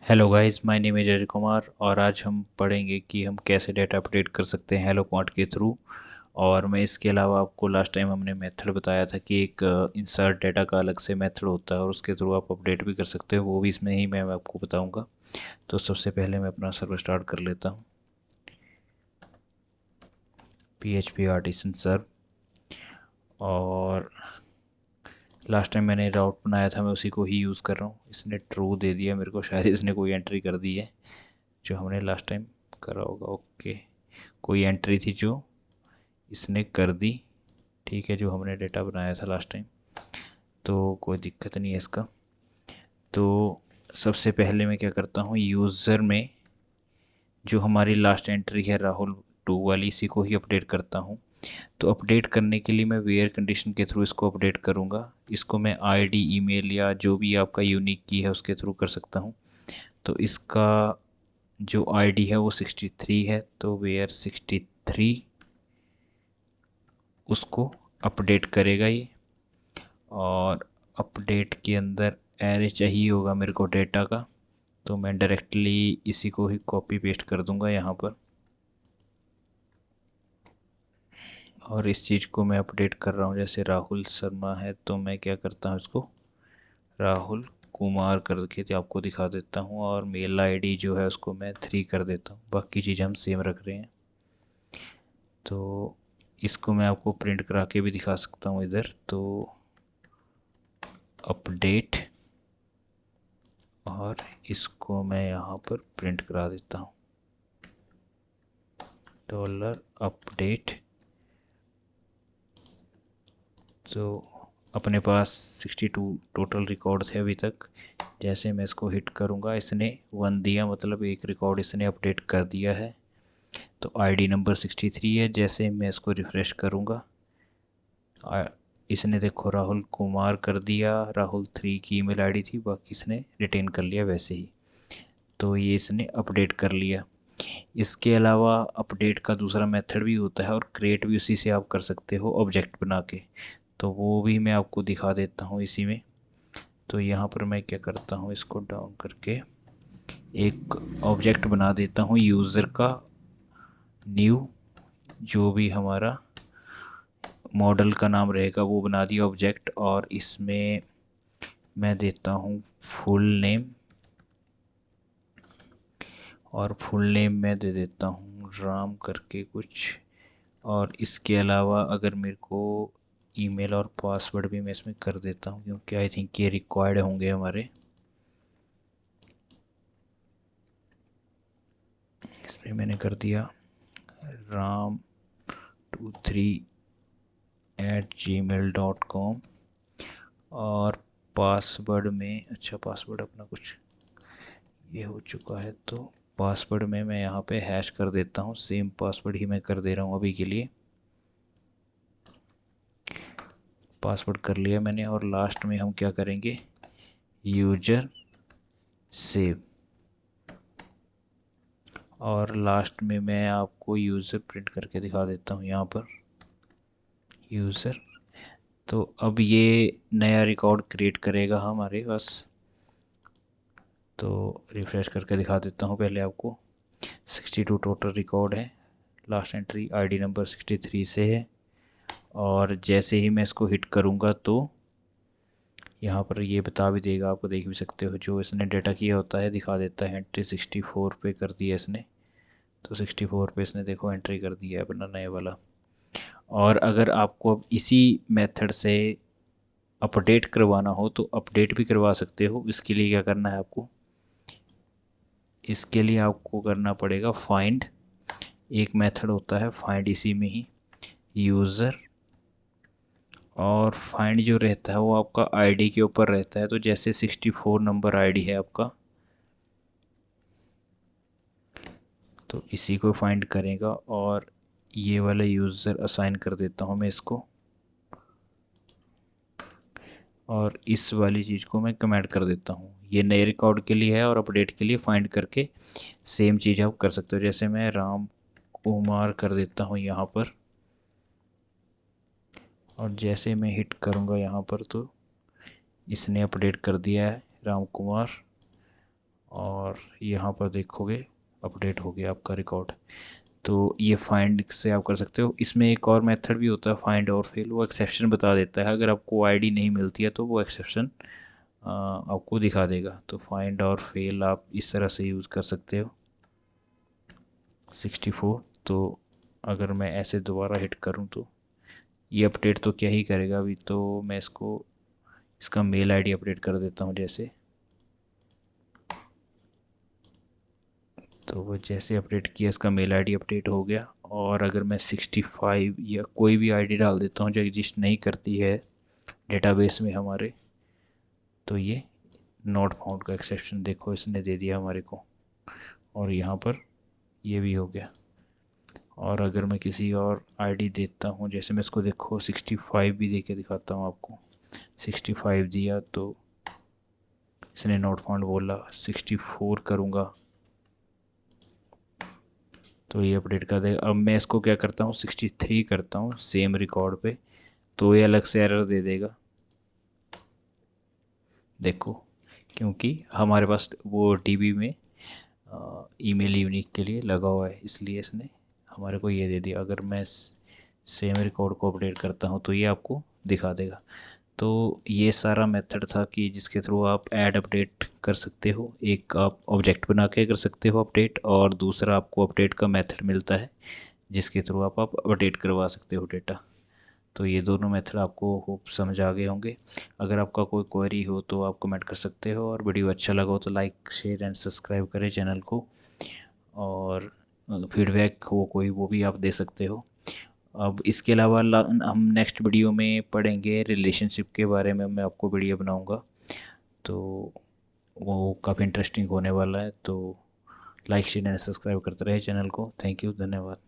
Hello guys, my name is Ajay Kumar और आज हम पढ़ेंगे कि हम कैसे डेटा अपडेट कर सकते हैं हेलो क्वांट के थ्रू। और मैं इसके अलावा आपको लास्ट टाइम हमने मेथड बताया था कि एक इंसर्ट डेटा का अलग से मेथड होता है और उसके थ्रू आप अपडेट भी कर सकते हो, वो भी इसमें ही मैं आपको बताऊंगा। तो सबसे पहले मैं अपना सर्वर स्टार्ट कर लेता हूँ, PHP आर्टिसन सर्व। और लास्ट टाइम मैंने राउट बनाया था, मैं उसी को ही यूज़ कर रहा हूँ। इसने ट्रू दे दिया मेरे को, शायद इसने कोई एंट्री कर दी है जो हमने लास्ट टाइम करा होगा। ओके, कोई एंट्री थी जो इसने कर दी, ठीक है, जो हमने डेटा बनाया था लास्ट टाइम, तो कोई दिक्कत नहीं है इसका। तो सबसे पहले मैं क्या करता हूँ, यूज़र में जो हमारी लास्ट एंट्री है राहुल 2 वाली, इसी को ही अपडेट करता हूँ। तो अपडेट करने के लिए मैं वेयर कंडीशन के थ्रू इसको अपडेट करूँगा। इसको मैं आईडी, ईमेल या जो भी आपका यूनिक की है उसके थ्रू कर सकता हूँ। तो इसका जो आईडी है वो 63 है, तो वेयर 63 उसको अपडेट करेगा ये। और अपडेट के अंदर एरे चाहिए होगा मेरे को डेटा का, तो मैं डायरेक्टली इसी को ही कॉपी पेस्ट कर दूंगा यहाँ पर। और इस चीज़ को मैं अपडेट कर रहा हूँ, जैसे राहुल शर्मा है तो मैं क्या करता हूँ, इसको राहुल कुमार करके तो आपको दिखा देता हूँ। और मेल आईडी जो है उसको मैं 3 कर देता हूँ, बाकी चीज़ें हम सेम रख रहे हैं। तो इसको मैं आपको प्रिंट करा के भी दिखा सकता हूँ इधर। तो अपडेट, और इसको मैं यहाँ पर प्रिंट करा देता हूँ, डॉलर अपडेट। तो अपने पास 62 टोटल रिकॉर्ड थे अभी तक। जैसे मैं इसको हिट करूँगा, इसने 1 दिया, मतलब एक रिकॉर्ड इसने अपडेट कर दिया है। तो आईडी नंबर 63 है। जैसे मैं इसको रिफ़्रेश करूँगा, इसने देखो राहुल कुमार कर दिया। राहुल 3 की ईमेल आईडी थी, बाकी इसने रिटेन कर लिया वैसे ही। तो ये इसने अपडेट कर लिया। इसके अलावा अपडेट का दूसरा मेथड भी होता है, और क्रिएट भी उसी से आप कर सकते हो ऑब्जेक्ट बना के। तो वो भी मैं आपको दिखा देता हूँ इसी में। तो यहाँ पर मैं क्या करता हूँ, इसको डाउन करके एक ऑब्जेक्ट बना देता हूँ यूज़र का, न्यू, जो भी हमारा मॉडल का नाम रहेगा वो बना दिया ऑब्जेक्ट। और इसमें मैं देता हूँ फुल नेम, और फुल नेम मैं दे देता हूँ राम करके कुछ। और इसके अलावा अगर मेरे को ईमेल और पासवर्ड भी मैं इसमें कर देता हूँ, क्योंकि आई थिंक ये रिक्वायर्ड होंगे हमारे। इसमें मैंने कर दिया ram23@gmail.com। और पासवर्ड में, अच्छा पासवर्ड अपना कुछ ये हो चुका है, तो पासवर्ड में मैं यहाँ पे हैश कर देता हूँ। सेम पासवर्ड ही मैं कर दे रहा हूँ अभी के लिए। पासवर्ड कर लिया मैंने। और लास्ट में हम क्या करेंगे, यूजर सेव। और लास्ट में मैं आपको यूज़र प्रिंट करके दिखा देता हूँ यहाँ पर, यूज़र। तो अब ये नया रिकॉर्ड क्रिएट करेगा हमारे पास। तो रिफ्रेश करके दिखा देता हूँ पहले आपको। 62 टोटल रिकॉर्ड है, लास्ट एंट्री आईडी नंबर 63 से है। और जैसे ही मैं इसको हिट करूँगा तो यहाँ पर ये बता भी देगा, आपको देख भी सकते हो, जो इसने डेटा किया होता है दिखा देता है। एंट्री 64 पे कर दिया इसने, तो 64 पे इसने देखो एंट्री कर दिया है अपना नए वाला। और अगर आपको अब इसी मेथड से अपडेट करवाना हो तो अपडेट भी करवा सकते हो। इसके लिए क्या करना है आपको, इसके लिए आपको करना पड़ेगा फाइंड। एक मेथड होता है फाइंड, इसी में ही यूज़र। और फाइंड जो रहता है वो आपका आईडी के ऊपर रहता है। तो जैसे 64 नंबर आईडी है आपका, तो इसी को फाइंड करेगा। और ये वाला यूज़र असाइन कर देता हूँ मैं इसको। और इस वाली चीज़ को मैं कमेंट कर देता हूँ। ये नए रिकॉर्ड के लिए है, और अपडेट के लिए फाइंड करके सेम चीज़ आप कर सकते हो। जैसे मैं राम कुमार कर देता हूँ यहाँ पर, और जैसे मैं हिट करूँगा यहाँ पर तो इसने अपडेट कर दिया है राम कुमार। और यहाँ पर देखोगे अपडेट हो गया आपका रिकॉर्ड। तो ये फाइंड से आप कर सकते हो। इसमें एक और मेथड भी होता है फाइंड और फेल, वो एक्सेप्शन बता देता है। अगर आपको आईडी नहीं मिलती है तो वो एक्सेप्शन आपको दिखा देगा। तो फाइंड और फेल आप इस तरह से यूज़ कर सकते हो। 64। तो अगर मैं ऐसे दोबारा हिट करूं तो ये अपडेट तो क्या ही करेगा। अभी तो मैं इसका मेल आईडी अपडेट कर देता हूं जैसे। तो वो जैसे अपडेट किया इसका मेल आईडी अपडेट हो गया। और अगर मैं 65 या कोई भी आईडी डाल देता हूँ जो एग्जिस्ट नहीं करती है डेटाबेस में हमारे, तो ये नॉट फाउंड का एक्सेप्शन देखो इसने दे दिया हमारे को। और यहाँ पर ये भी हो गया। और अगर मैं किसी और आईडी देता हूँ, जैसे मैं इसको देखो 65 भी दे के दिखाता हूँ आपको। 65 दिया तो इसने नॉट फाउंड बोला। 64 करूँगा तो ये अपडेट कर देगा। अब मैं इसको क्या करता हूँ 63 करता हूँ सेम रिकॉर्ड पे, तो ये अलग से एरर दे देगा देखो। क्योंकि हमारे पास वो डीबी में ईमेल यूनिक के लिए लगा हुआ है, इसलिए इसने हमारे को ये दे दिया। अगर मैं सेम रिकॉर्ड को अपडेट करता हूँ तो ये आपको दिखा देगा। तो ये सारा मेथड था कि जिसके थ्रू आप ऐड अपडेट कर सकते हो। एक आप ऑब्जेक्ट बना के कर सकते हो अपडेट, और दूसरा आपको अपडेट का मेथड मिलता है जिसके थ्रू आप अपडेट करवा सकते हो डेटा। तो ये दोनों मेथड आपको होप समझ आ गए होंगे। अगर आपका कोई क्वेरी हो तो आप कमेंट कर सकते हो, और वीडियो अच्छा लगा हो तो लाइक शेयर एंड सब्सक्राइब करें चैनल को। और फीडबैक हो कोई वो भी आप दे सकते हो। अब इसके अलावा हम नेक्स्ट वीडियो में पढ़ेंगे रिलेशनशिप के बारे में, मैं आपको वीडियो बनाऊंगा। तो वो काफ़ी इंटरेस्टिंग होने वाला है। तो लाइक शेयर एंड सब्सक्राइब करते रहे चैनल को। थैंक यू, धन्यवाद।